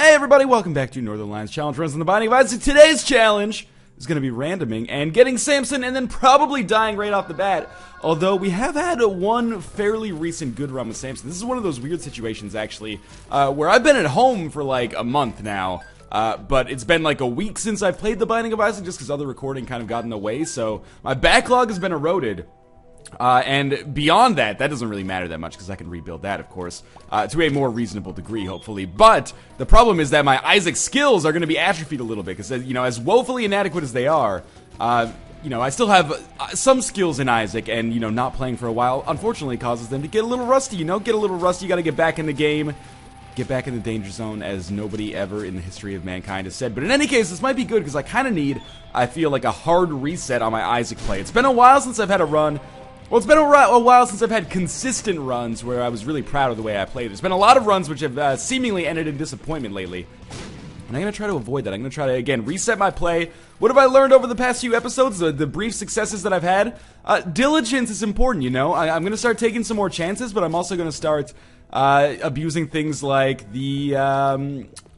Hey everybody, welcome back to Northernlion's Challenge Runs in the Binding of Isaac. Today's challenge is going to be randoming and getting Samson and then probably dying right off the bat. Although we have had one fairly recent good run with Samson. This is one of those weird situations actually, where I've been at home for like a month now. But it's been like a week since I've played the Binding of Isaac just because other recording kind of got in the way. So my backlog has been eroded. And beyond that, that doesn't really matter that much because I can rebuild that, of course, to a more reasonable degree, hopefully. But the problem is that my Isaac skills are going to be atrophied a little bit because, you know, as woefully inadequate as they are, you know, I still have some skills in Isaac, and, you know, not playing for a while, unfortunately, causes them to get a little rusty, you know, get a little rusty. You got to get back in the game, get back in the danger zone, as nobody ever in the history of mankind has said. But in any case, this might be good because I kind of need, I feel like, a hard reset on my Isaac play. It's been a while since I've had a run. Well, it's been a while since I've had consistent runs where I was really proud of the way I played. There's been a lot of runs which have seemingly ended in disappointment lately. And I'm going to try to avoid that. I'm going to try to, again, reset my play. What have I learned over the past few episodes? The brief successes that I've had? Diligence is important, you know? I'm going to start taking some more chances, but I'm also going to start abusing things like the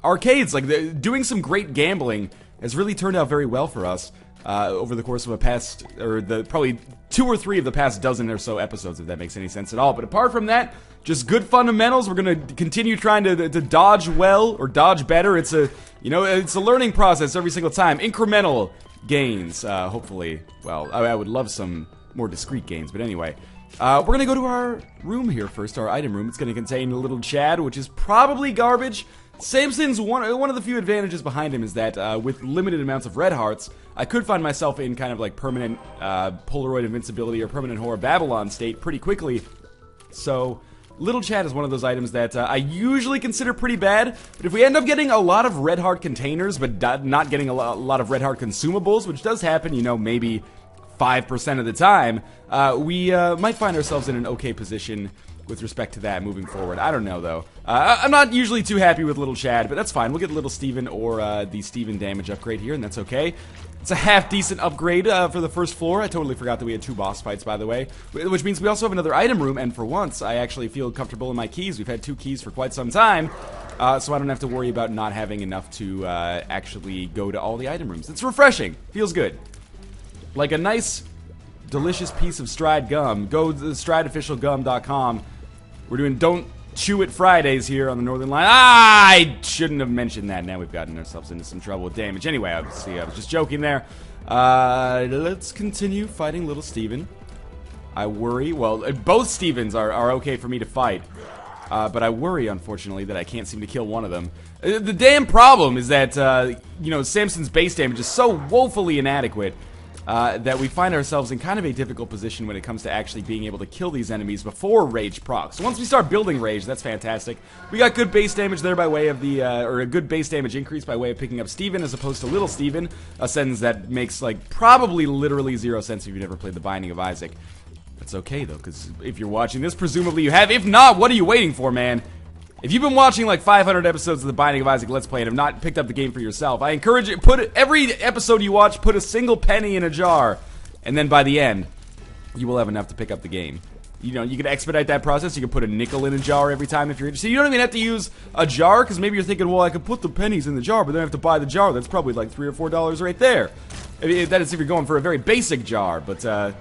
arcades. Like, doing some great gambling has really turned out very well for us. Over the course of a past, or probably 2 or 3 of the past dozen or so episodes, if that makes any sense at all. But apart from that, just good fundamentals. We're gonna continue trying to dodge well, or dodge better. It's a, you know, it's a learning process every single time. Incremental gains, hopefully. Well, I would love some more discrete gains, but anyway. We're gonna go to our room here first, our item room. It's gonna contain a little Chad, which is probably garbage. Samson's one of the few advantages behind him is that with limited amounts of red hearts, I could find myself in kind of like permanent Polaroid invincibility or permanent Horror Babylon state pretty quickly. So Little Chad is one of those items that I usually consider pretty bad, but if we end up getting a lot of red heart containers but not getting a lot of red heart consumables, which does happen, you know, maybe 5% of the time, we might find ourselves in an okay position with respect to that moving forward. I don't know, though. I'm not usually too happy with Little Chad, but that's fine. We'll get Little Steven or the Steven damage upgrade here, and that's okay. It's a half-decent upgrade for the first floor. I totally forgot that we had 2 boss fights, by the way, which means we also have another item room, and for once, I actually feel comfortable in my keys. We've had 2 keys for quite some time, so I don't have to worry about not having enough to actually go to all the item rooms. It's refreshing. Feels good. Like a nice, delicious piece of Stride gum. Go to strideofficialgum.com. We're doing Don't Chew It Fridays here on the Northernlion. I shouldn't have mentioned that. Now we've gotten ourselves into some trouble with damage. Anyway, obviously, I was just joking there. Let's continue fighting Little Steven. I worry. Well, both Stevens are okay for me to fight. But I worry, unfortunately, that I can't seem to kill one of them. The damn problem is that, you know, Samson's base damage is so woefully inadequate that we find ourselves in kind of a difficult position when it comes to actually being able to kill these enemies before Rage procs. So once we start building Rage, that's fantastic. We got good base damage there by way of the, or a good base damage increase by way of picking up Steven as opposed to Little Steven, a sentence that makes, like, probably literally 0 sense if you've never played the Binding of Isaac. That's okay, though, because if you're watching this, presumably you have. If not, what are you waiting for, man? If you've been watching like 500 episodes of the Binding of Isaac Let's Play and have not picked up the game for yourself, I encourage you, every episode you watch, put a single penny in a jar, and then by the end, you will have enough to pick up the game. You know, you can expedite that process. You can put a nickel in a jar every time if you're interested. You don't even have to use a jar, because maybe you're thinking, well, I could put the pennies in the jar, but then I have to buy the jar. That's probably like $3 or $4 right there. That is if you're going for a very basic jar, but, I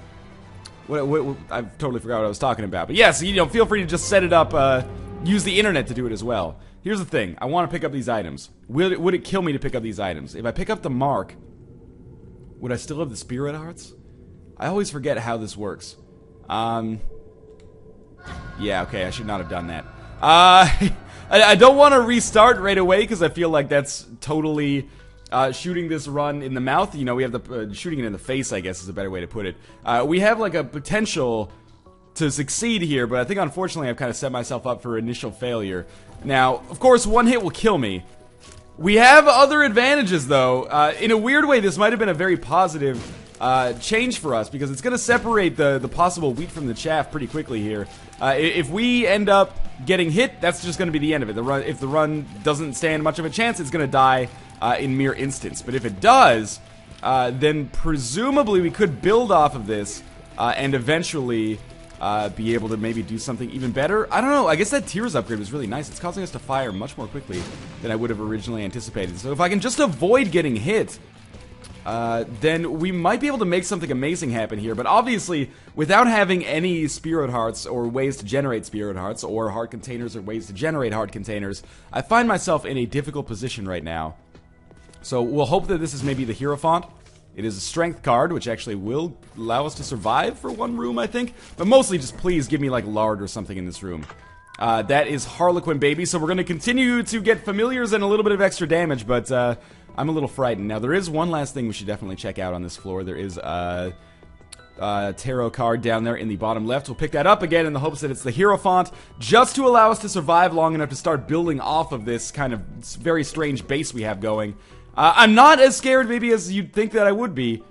totally forgot what I was talking about. But yes, you know, feel free to just set it up, use the internet to do it as well. Here's the thing. I want to pick up these items. Would it kill me to pick up these items? If I pick up the mark, would I still have the spirit hearts? I always forget how this works. Yeah, okay, I should not have done that. I don't want to restart right away because I feel like that's totally shooting this run in the mouth. You know, we have the shooting it in the face, I guess is a better way to put it. We have like a potential to succeed here, but I think unfortunately I've kind of set myself up for initial failure. Now, of course, one hit will kill me. We have other advantages, though. In a weird way, this might have been a very positive change for us, because it's going to separate the possible wheat from the chaff pretty quickly here. If we end up getting hit, that's just going to be the end of it. If the run doesn't stand much of a chance, it's going to die in mere instants. But if it does, then presumably we could build off of this and eventually be able to maybe do something even better. I don't know. I guess that Tears upgrade was really nice. It's causing us to fire much more quickly than I would have originally anticipated. So if I can just avoid getting hit, then we might be able to make something amazing happen here. But obviously, without having any Spirit Hearts or ways to generate Spirit Hearts or heart containers or ways to generate heart containers, I find myself in a difficult position right now. So we'll hope that this is maybe the Hierophant. It is a strength card, which actually will allow us to survive for one room, I think. But mostly just please give me like lard or something in this room. That is Harlequin Baby, so we're going to continue to get familiars and a little bit of extra damage, but I'm a little frightened. Now, there is one last thing we should definitely check out on this floor. There is a tarot card down there in the bottom left. We'll pick that up again in the hopes that it's the Hierophant, just to allow us to survive long enough to start building off of this kind of very strange base we have going. I'm not as scared maybe as you'd think that I would be.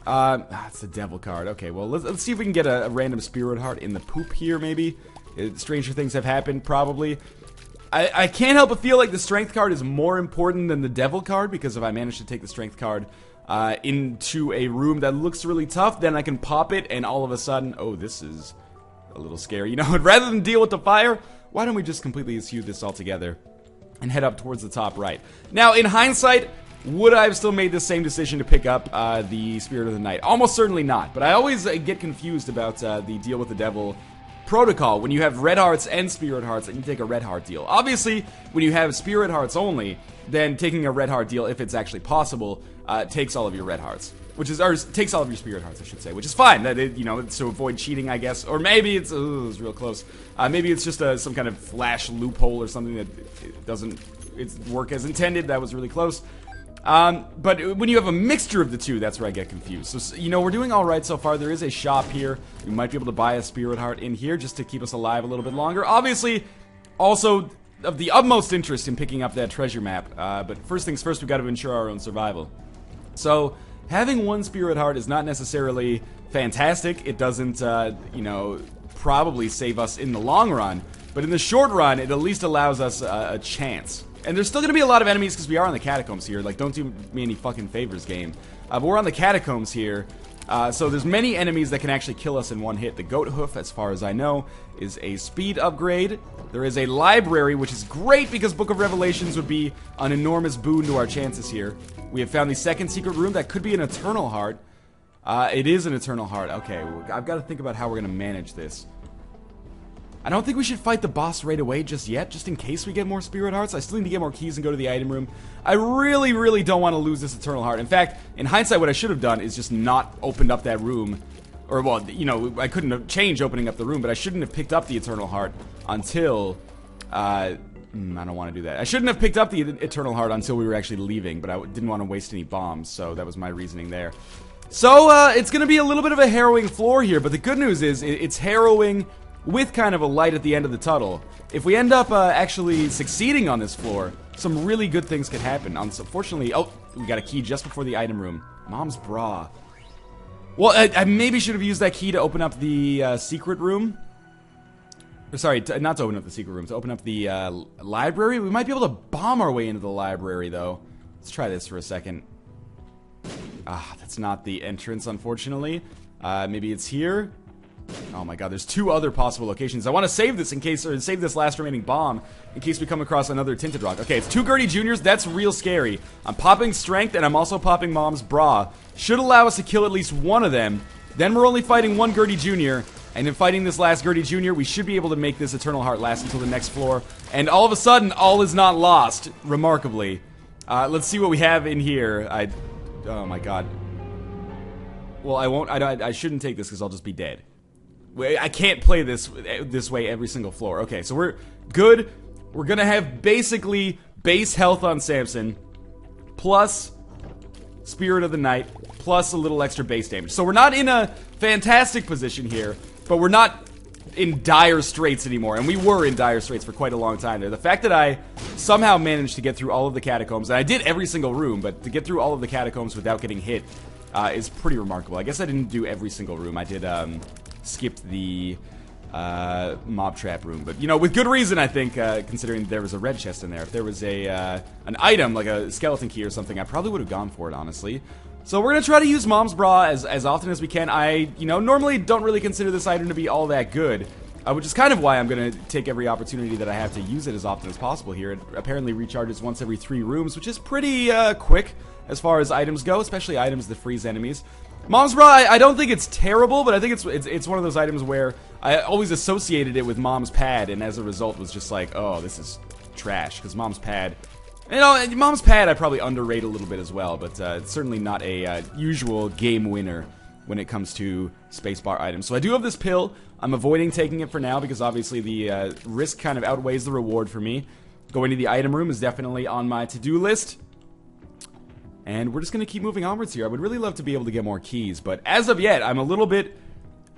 It's the Devil card. Okay, well, let's see if we can get a random Spirit Heart in the poop here, maybe. Stranger things have happened, probably. I can't help but feel like the Strength card is more important than the Devil card, because if I manage to take the Strength card into a room that looks really tough, then I can pop it, and all of a sudden, oh, this is a little scary. You know, rather than deal with the fire, why don't we just completely eschew this altogether and head up towards the top right. Now, in hindsight, would I have still made the same decision to pick up the Spirit of the Night? Almost certainly not, but I always get confused about the deal with the Devil protocol. When you have red hearts and Spirit Hearts, and you take a red heart deal. Obviously, when you have Spirit Hearts only, then taking a red heart deal, if it's actually possible, takes all of your red hearts. Or takes all of your Spirit Hearts, I should say, which is fine. That you know, it's to avoid cheating, I guess. Or maybe it's, ooh, it was real close. Maybe it's just some kind of flash loophole or something that it doesn't work as intended. That was really close. But when you have a mixture of the two, that's where I get confused. So, you know, we're doing alright so far. There is a shop here. We might be able to buy a Spirit Heart in here just to keep us alive a little bit longer. Obviously, also of the utmost interest in picking up that treasure map. But first things first, we've got to ensure our own survival. So, having one Spirit Heart is not necessarily fantastic. It doesn't, you know, probably save us in the long run. But in the short run, it at least allows us a chance. And there's still going to be a lot of enemies because we are on the Catacombs here. Like, don't do me any fucking favors, game. But we're on the Catacombs here. So there's many enemies that can actually kill us in one hit. The Goat Hoof, as far as I know, is a speed upgrade. There is a library, which is great because Book of Revelations would be an enormous boon to our chances here. We have found the second secret room. That could be an Eternal Heart. It is an Eternal Heart. Okay, I've got to think about how we're going to manage this. I don't think we should fight the boss right away just yet, just in case we get more Spirit Hearts. I still need to get more keys and go to the item room. I really, really don't want to lose this Eternal Heart. In fact, in hindsight, what I should have done is just not opened up that room. Or, well, you know, I couldn't have changed opening up the room, but I shouldn't have picked up the Eternal Heart until... I don't want to do that. I shouldn't have picked up the Eternal Heart until we were actually leaving, but I didn't want to waste any bombs, so that was my reasoning there. So, it's going to be a little bit of a harrowing floor here, but the good news is it's harrowing with kind of a light at the end of the tunnel. If we end up actually succeeding on this floor, some really good things could happen. Unfortunately, oh, we got a key just before the item room. Mom's bra. Well, I maybe should have used that key to open up the secret room. Or, sorry, not to open up the secret room, to open up the library. We might be able to bomb our way into the library, though. Let's try this for a second. Ah, that's not the entrance, unfortunately. Maybe it's here. Oh my god, there's two other possible locations. I want to save this in case, or save this last remaining bomb in case we come across another Tinted Rock. Okay, it's two Gertie Juniors. That's real scary. I'm popping Strength, and I'm also popping Mom's Bra. Should allow us to kill at least one of them. Then we're only fighting one Gertie Junior. And in fighting this last Gertie Junior, we should be able to make this Eternal Heart last until the next floor. And all of a sudden, all is not lost, remarkably. Let's see what we have in here. Oh my god. Well, I shouldn't take this because I'll just be dead. I can't play this way every single floor. Okay, so we're good. We're gonna have basically base health on Samson, plus Spirit of the Night, plus a little extra base damage. So we're not in a fantastic position here, but we're not in dire straits anymore. And we were in dire straits for quite a long time there. The fact that I somehow managed to get through all of the catacombs, and I did every single room, but to get through all of the catacombs without getting hit is pretty remarkable. I guess I didn't do every single room. I did skipped the mob trap room, but you know, with good reason, I think, considering there was a red chest in there. If there was an item like a skeleton key or something, I probably would have gone for it, honestly. So we're going to try to use Mom's Bra as often as we can. I, normally don't really consider this item to be all that good, which is kind of why I'm going to take every opportunity that I have to use it as often as possible here. It apparently recharges once every 3 rooms, which is pretty quick as far as items go, especially items that freeze enemies. Mom's Bra, I don't think it's terrible, but I think it's one of those items where I always associated it with Mom's Pad, and as a result was just like, oh, this is trash, because Mom's Pad... Mom's Pad I probably underrate a little bit as well, but it's certainly not a usual game winner when it comes to spacebar items. So I do have this pill. I'm avoiding taking it for now because obviously the risk kind of outweighs the reward for me. Going to the item room is definitely on my to-do list. And we're just going to keep moving onwards here. I would really love to be able to get more keys, but as of yet, I'm a little bit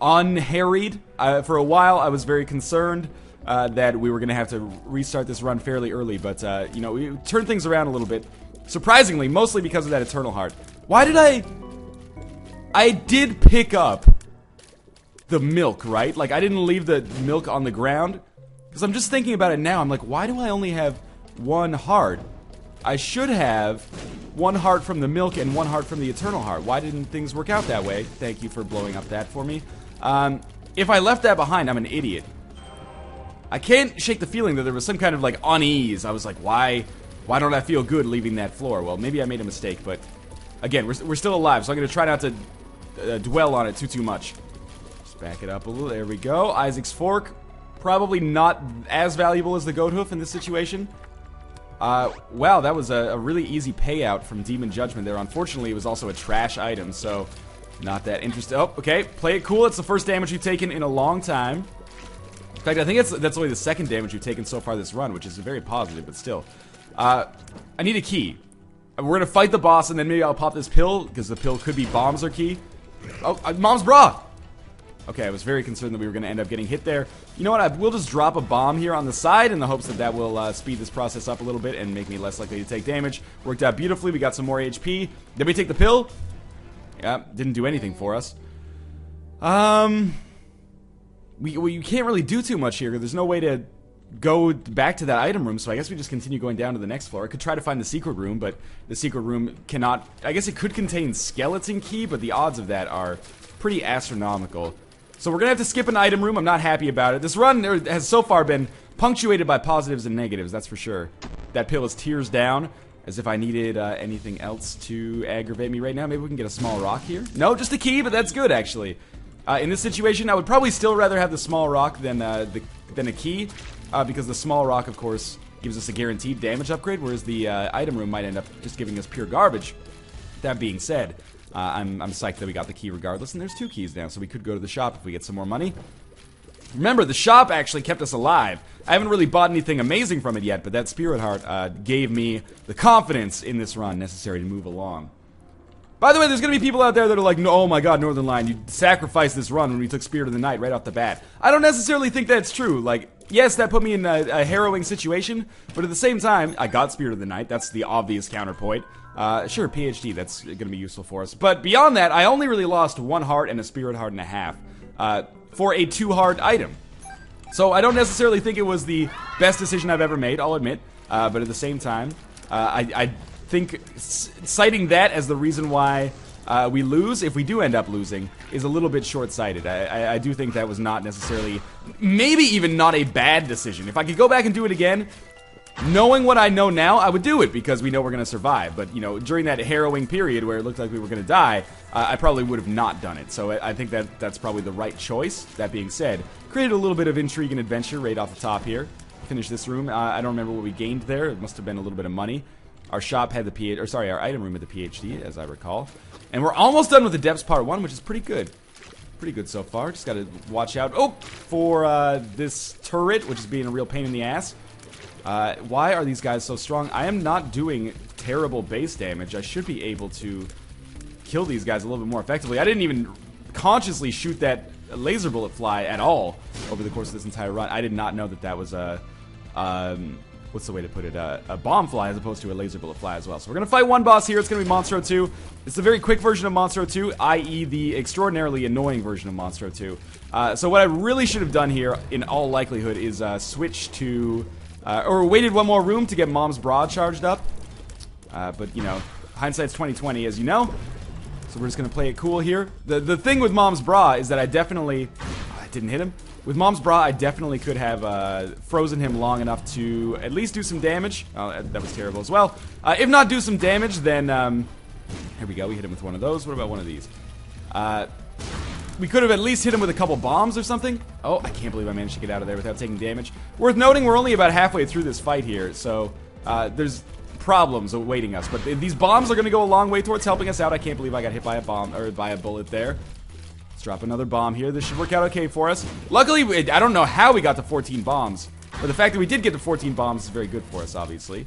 unharried. For a while, I was very concerned that we were going to have to restart this run fairly early, but, we turned things around a little bit. Surprisingly, mostly because of that Eternal Heart. Why did I did pick up the milk, right? Like, I didn't leave the milk on the ground. Because I'm just thinking about it now. I'm like, why do I only have 1 heart? I should have 1 heart from the milk and 1 heart from the Eternal Heart. Why didn't things work out that way? Thank you for blowing up that for me. If I left that behind, I'm an idiot. I can't shake the feeling that there was some kind of, like, unease. I was like, why don't I feel good leaving that floor? Well, maybe I made a mistake, but again, we're still alive, so I'm going to try not to dwell on it too much. Just back it up a little. There we go. Isaac's Fork. Probably not as valuable as the Goat Hoof in this situation. Wow, that was a really easy payout from Demon Judgment there. Unfortunately, it was also a trash item, so not that interesting. Oh, okay. Play it cool. It's the first damage we've taken in a long time. In fact, I think that's only the 2nd damage we've taken so far this run, which is very positive, but still. I need a key. We're going to fight the boss, and then maybe I'll pop this pill, because the pill could be bombs or key. Oh, Mom's Bra! Okay, I was very concerned that we were going to end up getting hit there. You know what, we'll just drop a bomb here on the side in the hopes that that will speed this process up a little bit and make me less likely to take damage. Worked out beautifully, we got some more HP. Did we take the pill? Yeah, didn't do anything for us. You can't really do too much here. There's no way to go back to that item room, so I guess we just continue going down to the next floor. I could try to find the secret room, but the secret room cannot... I guess it could contain skeleton key, but the odds of that are pretty astronomical. So we're going to have to skip an item room. I'm not happy about it. This run has so far been punctuated by positives and negatives, that's for sure. That pill is tears down, as if I needed anything else to aggravate me right now. Maybe we can get a small rock here. No, just a key, but that's good, actually. In this situation, I would probably still rather have the small rock than a key, because the small rock, of course, gives us a guaranteed damage upgrade, whereas the item room might end up just giving us pure garbage. That being said, I'm psyched that we got the key regardless, and there's 2 keys now, so we could go to the shop if we get some more money. Remember, the shop actually kept us alive. I haven't really bought anything amazing from it yet, but that Spirit Heart gave me the confidence in this run necessary to move along. By the way, there's going to be people out there that are like, no, oh my god, Northernlion, you sacrificed this run when we took Spirit of the Night right off the bat. I don't necessarily think that's true. Like, yes, that put me in a harrowing situation, but at the same time, I got Spirit of the Night. That's the obvious counterpoint. Sure, PhD, that's going to be useful for us. But beyond that, I only really lost 1 heart and a Spirit Heart and a half for a 2-heart item. So I don't necessarily think it was the best decision I've ever made, I'll admit. But at the same time, I think citing that as the reason why we lose, if we do end up losing, is a little bit short-sighted. I do think that was not necessarily, maybe even not a bad decision. If I could go back and do it again, knowing what I know now, I would do it because we know we're going to survive. But, during that harrowing period where it looked like we were going to die, I probably would have not done it. So I think that's probably the right choice. That being said, created a little bit of intrigue and adventure right off the top here. Finish this room. I don't remember what we gained there. It must have been a little bit of money. Our shop had the our item room had the PhD, as I recall. And we're almost done with the Depths Part 1, which is pretty good. Pretty good so far. Just gotta watch out, for this turret, which is being a real pain in the ass. Why are these guys so strong? I am not doing terrible base damage. I should be able to kill these guys a little bit more effectively. I didn't even consciously shoot that laser bullet fly at all over the course of this entire run. I did not know that was a... what's the way to put it? A bomb fly as opposed to a laser bullet fly as well. So we're going to fight one boss here. It's going to be Monstro 2. It's a very quick version of Monstro 2, i.e. the extraordinarily annoying version of Monstro 2. So what I really should have done here, in all likelihood, is switch to... or waited one more room to get Mom's Bra charged up. But, hindsight's 20/20, as you know. So we're just going to play it cool here. The thing with Mom's Bra is that I definitely... Oh, I didn't hit him. With Mom's Bra, I definitely could have frozen him long enough to at least do some damage. Oh, that was terrible as well. If not do some damage, then... here we go. We hit him with one of those. What about one of these? We could have at least hit him with a couple bombs or something. Oh, I can't believe I managed to get out of there without taking damage. Worth noting, we're only about halfway through this fight here, so there's problems awaiting us. But these bombs are going to go a long way towards helping us out. I can't believe I got hit by a bomb, or by a bullet there. Let's drop another bomb here. This should work out okay for us. Luckily, I don't know how we got to 14 bombs, but the fact that we did get to 14 bombs is very good for us, obviously.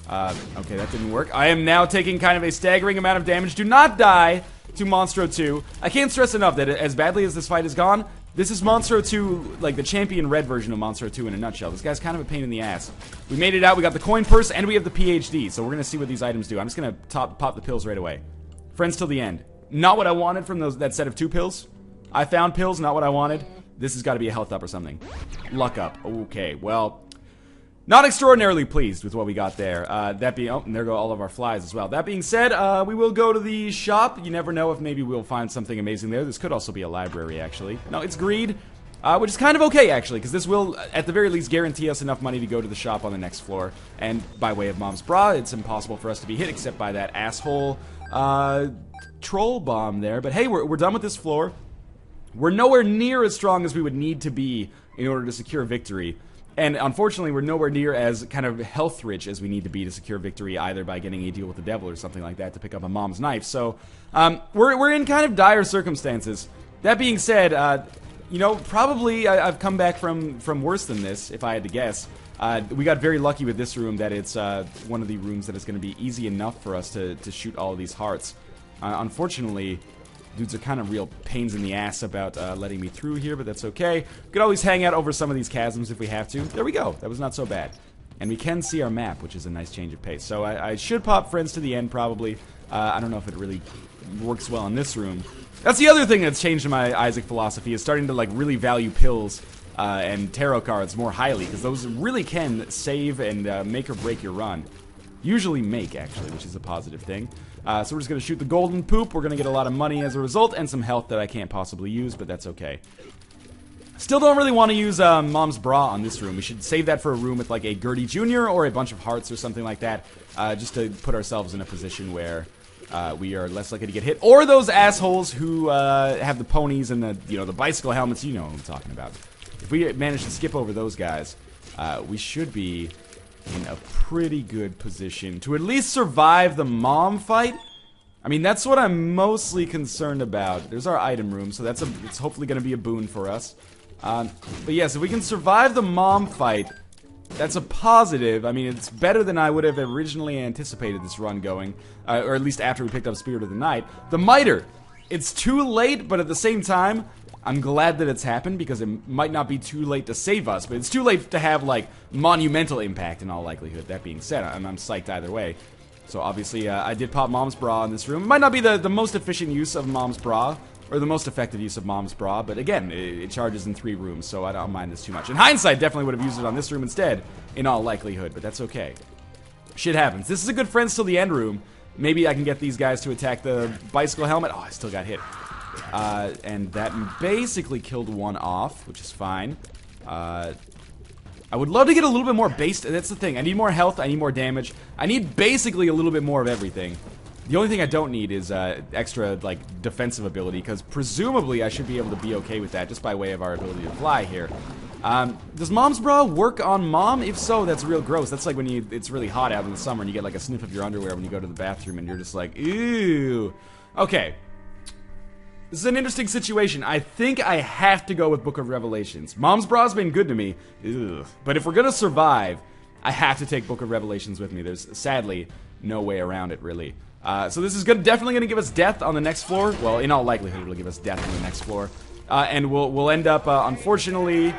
Okay, that didn't work. I am now taking kind of a staggering amount of damage. Do not die to Monstro 2. I can't stress enough that as badly as this fight has gone, this is Monstro 2, like the champion red version of Monstro 2 in a nutshell. This guy's kind of a pain in the ass. We made it out, we got the coin purse, and we have the PhD, so we're gonna see what these items do. I'm just gonna pop the pills right away. Friends till the end. Not what I wanted from that set of 2 pills. I found pills, not what I wanted. This has got to be a health up or something. Luck up. Okay, well... Not extraordinarily pleased with what we got there. That being... Oh, and there go all of our flies as well. That being said, we will go to the shop. You never know if maybe we'll find something amazing there. This could also be a library, actually. No, it's greed, which is kind of okay, actually, because this will, at the very least, guarantee us enough money to go to the shop on the next floor. And by way of Mom's Bra, it's impossible for us to be hit except by that asshole troll bomb there. But hey, we're done with this floor. We're nowhere near as strong as we would need to be in order to secure victory. And unfortunately, we're nowhere near as kind of health-rich as we need to be to secure victory, either by getting a deal with the devil or something like that to pick up a mom's knife. So, we're in kind of dire circumstances. That being said, you know, probably I've come back from worse than this, if I had to guess. We got very lucky with this room that it's one of the rooms that is going to be easy enough for us to shoot all of these hearts. Unfortunately... Dudes are kind of real pains in the ass about letting me through here, but that's okay. We could always hang out over some of these chasms if we have to. There we go. That was not so bad. And we can see our map, which is a nice change of pace. So I should pop friends to the end, probably. I don't know if it really works well in this room. That's the other thing that's changed in my Isaac philosophy, is starting to like really value pills and tarot cards more highly, because those really can save and make or break your run. Usually make, actually, which is a positive thing. So we're just going to shoot the golden poop. We're going to get a lot of money as a result, and some health that I can't possibly use, but that's okay. Still don't really want to use Mom's Bra on this room. We should save that for a room with like a Gertie Jr. or a bunch of hearts or something like that, just to put ourselves in a position where we are less likely to get hit. Or those assholes who have the ponies and the, you know, the bicycle helmets. You know what I'm talking about. If we manage to skip over those guys, we should be in a pretty good position to at least survive the mom fight. I mean, that's what I'm mostly concerned about. There's our item room, so it's hopefully going to be a boon for us. But yes, if we can survive the mom fight, that's a positive. I mean, it's better than I would have originally anticipated this run going, or at least after we picked up Spirit of the Night. The Miter, it's too late, but at the same time, I'm glad that it's happened, because it might not be too late to save us, but it's too late to have, like, monumental impact in all likelihood. That being said, I'm psyched either way. So obviously, I did pop Mom's Bra in this room. It might not be the most efficient use of Mom's Bra, or the most effective use of Mom's Bra, but again, it charges in 3 rooms, so I don't mind this too much. In hindsight, definitely would have used it on this room instead, in all likelihood, but that's okay. Shit happens. This is a good friends till the end room. Maybe I can get these guys to attack the bicycle helmet. Oh, I still got hit. And that basically killed one off, which is fine. I would love to get a little bit more base. That's the thing. I need more health. I need more damage. I need basically a little bit more of everything. The only thing I don't need is extra, like, defensive ability, because presumably I should be able to be okay with that just by way of our ability to fly here. Does Mom's Bra work on Mom? If so, that's real gross. That's like when it's really hot out in the summer and you get like a sniff of your underwear when you go to the bathroom and you're just like, ew. Okay. This is an interesting situation. I think I have to go with Book of Revelations. Mom's Bra's been good to me. Ugh. But if we're gonna survive, I have to take Book of Revelations with me. There's sadly no way around it, really. So this is definitely gonna give us death on the next floor. Well, in all likelihood, it'll give us death on the next floor. And we'll end up, unfortunately,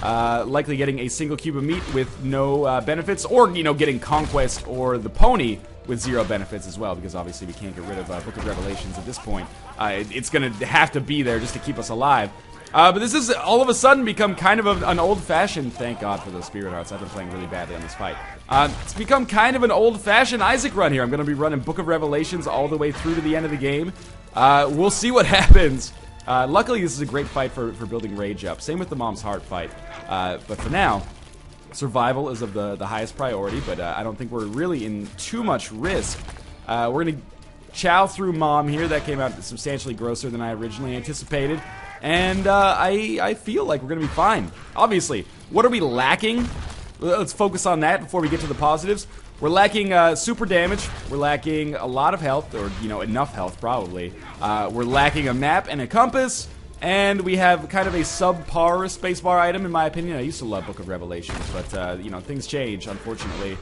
likely getting a single cube of meat with no benefits, or, you know, getting Conquest or the pony with 0 benefits as well, because obviously we can't get rid of Book of Revelations at this point. It's gonna have to be there just to keep us alive. But this has all of a sudden become kind of an old-fashioned, thank God for those Spirit Hearts, I've been playing really badly on this fight. It's become kind of an old-fashioned Isaac run here. I'm gonna be running Book of Revelations all the way through to the end of the game. We'll see what happens. Luckily, this is a great fight for building rage up. Same with the Mom's Heart fight. But for now, survival is of the highest priority, but I don't think we're really in too much risk. We're going to chow through Mom here. That came out substantially grosser than I originally anticipated. And I feel like we're going to be fine. Obviously, what are we lacking? Let's focus on that before we get to the positives. We're lacking super damage. We're lacking a lot of health, or, you know, enough health, probably. We're lacking a map and a compass. And we have kind of a subpar spacebar item, in my opinion. I used to love Book of Revelations, but, you know, things change, unfortunately.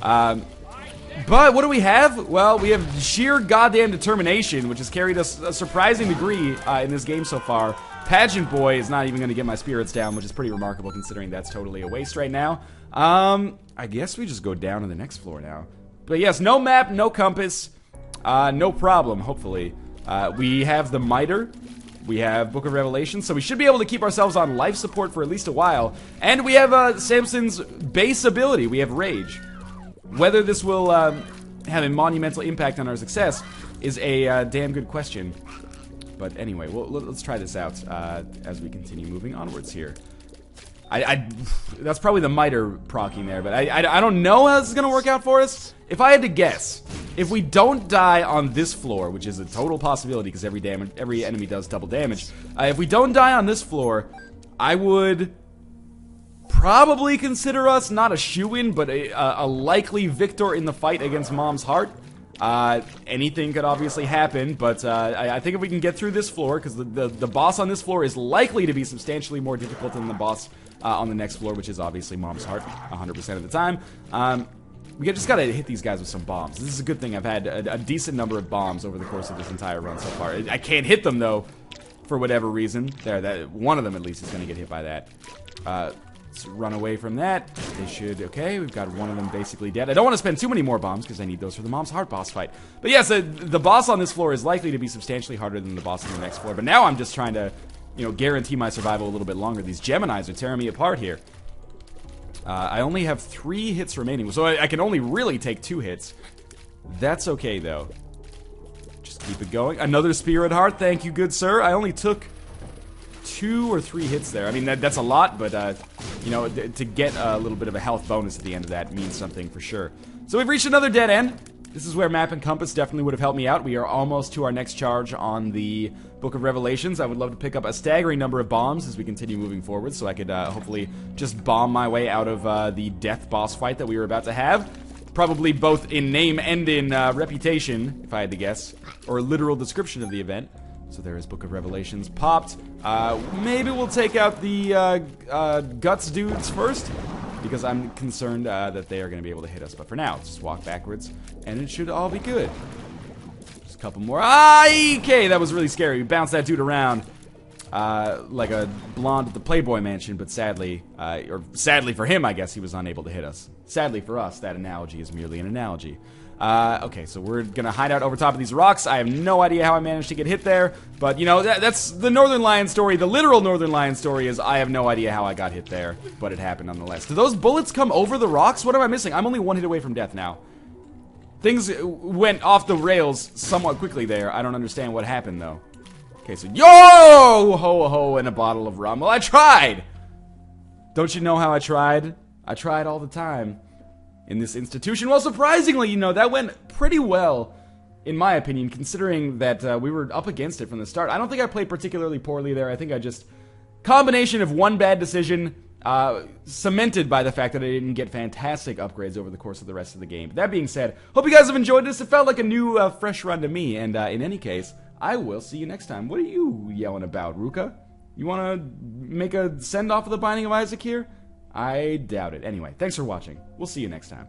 But what do we have? Well, we have sheer goddamn determination, which has carried us a surprising degree in this game so far. Pageant Boy is not even going to get my spirits down, which is pretty remarkable considering that's totally a waste right now. I guess we just go down to the next floor now. But yes, no map, no compass, no problem, hopefully. We have the Miter. We have Book of Revelation, so we should be able to keep ourselves on life support for at least a while. And we have Samson's base ability. We have Rage. Whether this will have a monumental impact on our success is a damn good question. But anyway, let's try this out as we continue moving onwards here. That's probably the Miter proccing there, but I don't know how this is going to work out for us. If I had to guess, if we don't die on this floor, which is a total possibility because every enemy does double damage, if we don't die on this floor, I would probably consider us not a shoo-in, but a likely victor in the fight against Mom's Heart. Anything could obviously happen, but I think if we can get through this floor, because the boss on this floor is likely to be substantially more difficult than the boss on the next floor, which is obviously Mom's Heart 100% of the time. We just gotta hit these guys with some bombs. This is a good thing. I've had a decent number of bombs over the course of this entire run so far. I can't hit them, though, for whatever reason. That one of them, at least, is gonna get hit by that. Let's run away from that. They should, okay, we've got one of them basically dead. I don't want to spend too many more bombs because I need those for the Mom's Heart boss fight. But yes, the boss on this floor is likely to be substantially harder than the boss on the next floor. But now I'm just trying to, you know, guarantee my survival a little bit longer. These Geminis are tearing me apart here. I only have 3 hits remaining, so I can only really take 2 hits. That's okay, though. Just keep it going. Another Spirit Heart, thank you, good sir. I only took 2 or 3 hits there. I mean, that's a lot, but, you know, to get a little bit of a health bonus at the end of that means something for sure. So we've reached another dead end. This is where map and compass definitely would have helped me out. We are almost to our next charge on the Book of Revelations. I would love to pick up a staggering number of bombs as we continue moving forward, so I could hopefully just bomb my way out of the death boss fight that we were about to have. Probably both in name and in reputation, if I had to guess, or a literal description of the event. So there is Book of Revelations popped. Maybe we'll take out the Guts dudes first, because I'm concerned that they are going to be able to hit us. But for now, let's just walk backwards, and it should all be good. Just a couple more. Okay, that was really scary. We bounced that dude around like a blonde at the Playboy Mansion, but sadly, or sadly for him, I guess, he was unable to hit us. Sadly for us, that analogy is merely an analogy. Okay, so we're gonna hide out over top of these rocks. I have no idea how I managed to get hit there, but, you know, that's the Northernlion story. The literal Northernlion story is I have no idea how I got hit there, but it happened nonetheless. Do those bullets come over the rocks? What am I missing? I'm only 1 hit away from death now. Things went off the rails somewhat quickly there. I don't understand what happened, though. Okay, so yo ho ho and a bottle of rum. Well, I tried! Don't you know how I tried? I tried all the time in this institution. Well, surprisingly, you know, that went pretty well, in my opinion, considering that we were up against it from the start. I don't think I played particularly poorly there. I think I just... combination of one bad decision, cemented by the fact that I didn't get fantastic upgrades over the course of the rest of the game. But that being said, hope you guys have enjoyed this. It felt like a new, fresh run to me, and in any case, I will see you next time. What are you yelling about, Ruka? You want to make a send-off of the Binding of Isaac here? I doubt it. Anyway, thanks for watching. We'll see you next time.